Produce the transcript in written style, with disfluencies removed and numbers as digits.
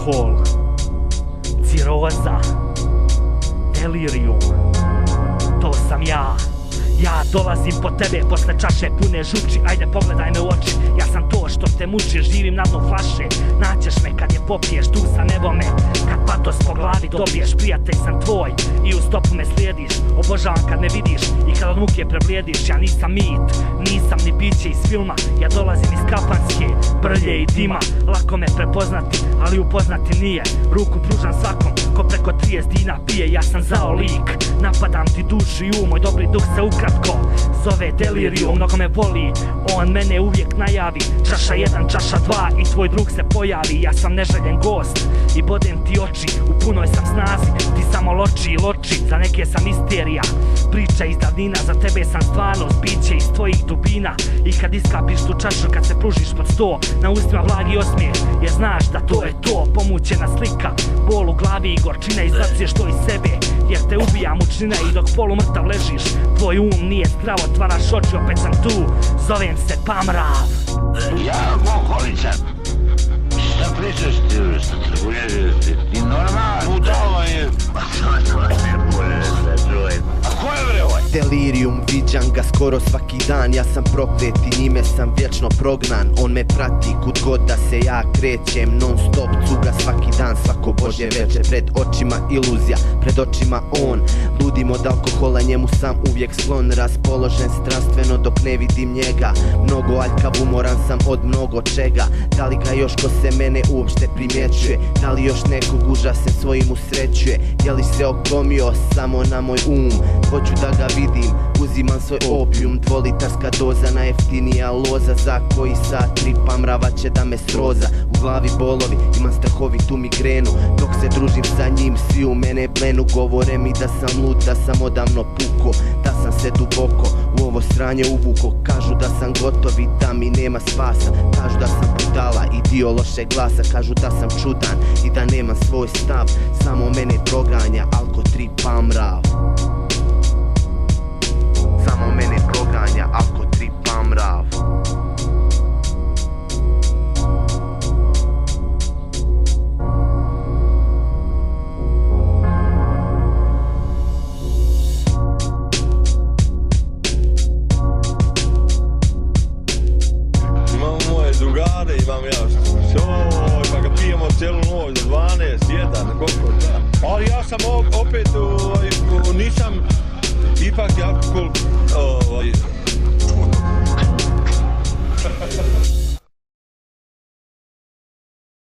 alkohol, ciroza, delirium, to sam ja. Ja dolazim po tebe posle čaše pune žuči, ajde pogledaj me u oči, ja sam to što te muči, živim na dnu flaše, naćeš me kad je popiješ, tu sa nebo me, kad patos po glavi dobiješ, prijatelj sam tvoj i u stopu me slijediš, obožavam kad me vidiš i kad od muke preblijediš, ja nisam mit, nisam ni biće iz filma, ja dolazim iz kafanske, brlje i dima, lako me prepoznati, ali upoznati nije, ruku pružam svakom, ko preko 30 dina pije, ja sam zao lik, napadam ti dušu i moj dobri duh se ukratko zove delirium, mnogo me voli, on mene uvijek najavi, čaša 1, čaša 2 i tvoj drug se pojavi, ja sam neželjen gost i bodem ti oči, u punoj sam snazi, ti samo loči i loči, za neke sam misterija, priča iz davnina, za tebe sam stvarnost, biće iz tvojih dubina i kad iskapiš tu čašu, kad se pružiš pod sto, na ustima blagi osmijeh, jer znaš da to je to, pomućena slika, bol u glavi i gorčina, izbacuješ to iz sebe, jer te ubija mučnina i dok polumrtav ležiš, tvoj um nije zdrav, otvaraš oči, opet sam tu, zovem se Pamrav. Ja, Kokolica, šta pričaš ti, što te uježeš ti normalno, budala je. A ko je bre ovaj? Delirium, viđam ga skoro svaki dan, ja sam proklet i njime sam vječno prognan. On me prati kud god da se ja krećem, non stop cuga svaki dan, svako božje večer. Pred očima iluzija, pred očima on, ludim od alkohola, njemu sam uvijek sklon, raspoložen strastveno dok ne vidim njega. Mnogo aljkav, umoran sam od mnogo čega, da li ga još ko se mene uopšte primjećuje, da li još nekog užasem svojim usrećuje, je li se okomio samo na moj um, hoću da ga vidim, uzimam svoj opijum, 2-litarska doza, najjeftinija loza, za koji sat tripa mrava će da me sroza, u glavi bolovi, imam strahovitu migrenu, dok se družim sa njim, svi u mene blenu, govore mi da sam lud, da sam odavno puko, da sam se duboko u ovo sranje uvuko, kažu da sam gotov i da mi nema spasa, kažu da sam budala i dio lošeg glasa, kažu da sam čudan i da nemam svoj stav, samo mene proganja alko tripa mrav. Samo mene proganja alko tripa mrav. Imamo moje drugare, imam ja pa ga pijemo cijelu noć do 12, 1, koliko da. Ali ja sam opet, nisam, ipak je alkohol